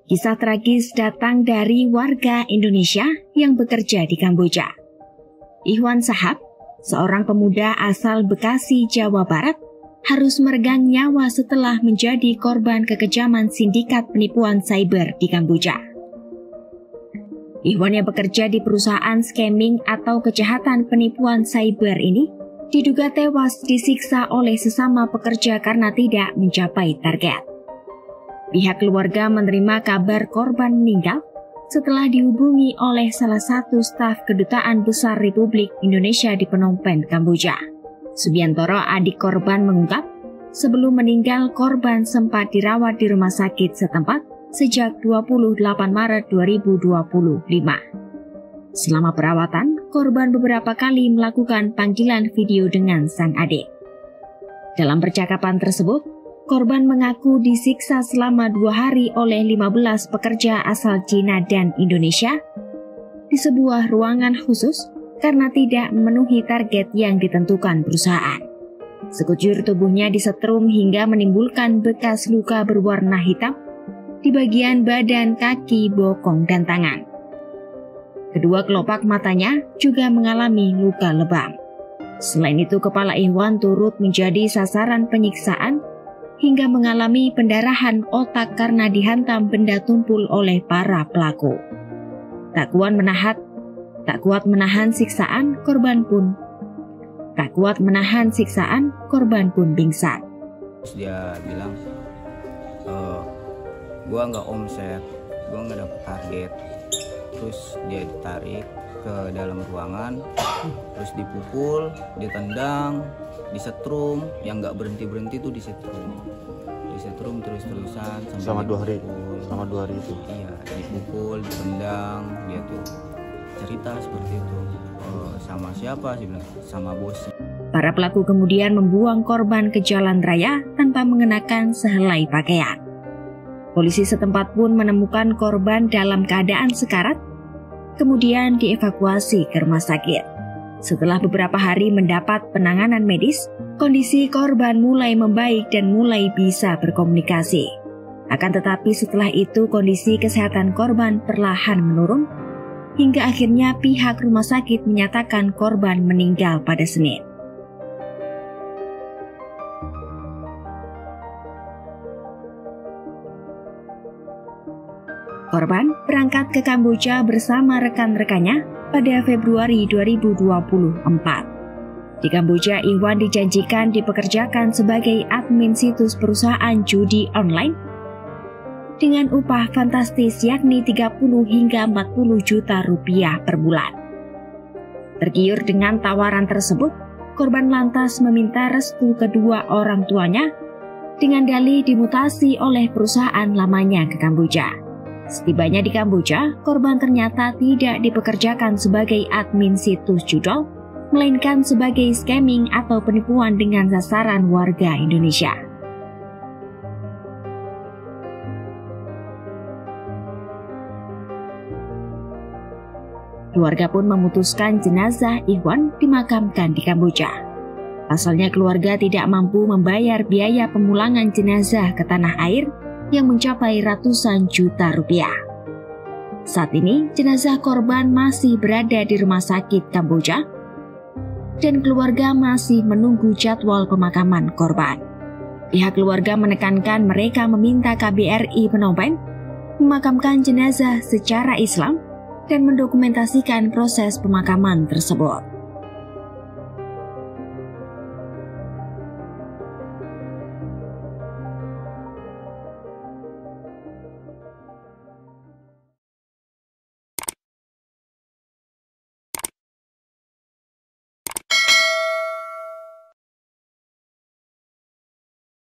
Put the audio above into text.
Kisah tragis datang dari warga Indonesia yang bekerja di Kamboja. Ihwan Sahab, seorang pemuda asal Bekasi, Jawa Barat, harus meregang nyawa setelah menjadi korban kekejaman sindikat penipuan cyber di Kamboja. Ihwan yang bekerja di perusahaan scamming atau kejahatan penipuan cyber ini diduga tewas disiksa oleh sesama pekerja karena tidak mencapai target. Pihak keluarga menerima kabar korban meninggal setelah dihubungi oleh salah satu staf Kedutaan Besar Republik Indonesia di Phnom Penh, Kamboja. Subiantoro, adik korban, mengungkap sebelum meninggal korban sempat dirawat di rumah sakit setempat sejak 28 Maret 2025. Selama perawatan, korban beberapa kali melakukan panggilan video dengan sang adik. Dalam percakapan tersebut, korban mengaku disiksa selama 2 hari oleh 15 pekerja asal Cina dan Indonesia di sebuah ruangan khusus karena tidak memenuhi target yang ditentukan perusahaan. Sekujur tubuhnya disetrum hingga menimbulkan bekas luka berwarna hitam di bagian badan, kaki, bokong, dan tangan. Kedua kelopak matanya juga mengalami luka lebam. Selain itu, kepala Ihwan turut menjadi sasaran penyiksaan hingga mengalami pendarahan otak karena dihantam benda tumpul oleh para pelaku. Tak kuat menahan siksaan, korban pun pingsan. Terus dia bilang, gua nggak omset, gua nggak dapet target. Terus dia ditarik ke dalam ruangan, terus dipukul, ditendang, disetrum, yang nggak berhenti tuh disetrum terus-terusan selama 2 hari. Selama 2 hari itu. Iya, dipukul, ditendang, dia tuh cerita seperti itu. Sama siapa sih, bilang sama bos. Para pelaku kemudian membuang korban ke jalan raya tanpa mengenakan sehelai pakaian. Polisi setempat pun menemukan korban dalam keadaan sekarat, kemudian dievakuasi ke rumah sakit. Setelah beberapa hari mendapat penanganan medis, kondisi korban mulai membaik dan mulai bisa berkomunikasi. Akan tetapi setelah itu kondisi kesehatan korban perlahan menurun, hingga akhirnya pihak rumah sakit menyatakan korban meninggal pada Senin. Korban berangkat ke Kamboja bersama rekan-rekannya pada Februari 2024. Di Kamboja, Ihwan dijanjikan dipekerjakan sebagai admin situs perusahaan judi online dengan upah fantastis yakni 30 hingga 40 juta rupiah per bulan. Tergiur dengan tawaran tersebut, korban lantas meminta restu kedua orang tuanya dengan dalih dimutasi oleh perusahaan lamanya ke Kamboja. Setibanya di Kamboja, korban ternyata tidak dipekerjakan sebagai admin situs judol, melainkan sebagai scamming atau penipuan dengan sasaran warga Indonesia. Keluarga pun memutuskan jenazah Ihwan dimakamkan di Kamboja. Pasalnya keluarga tidak mampu membayar biaya pemulangan jenazah ke tanah air yang mencapai ratusan juta rupiah. Saat ini, jenazah korban masih berada di rumah sakit Kamboja dan keluarga masih menunggu jadwal pemakaman korban. Pihak keluarga menekankan mereka meminta KBRI Phnom Penh memakamkan jenazah secara Islam dan mendokumentasikan proses pemakaman tersebut.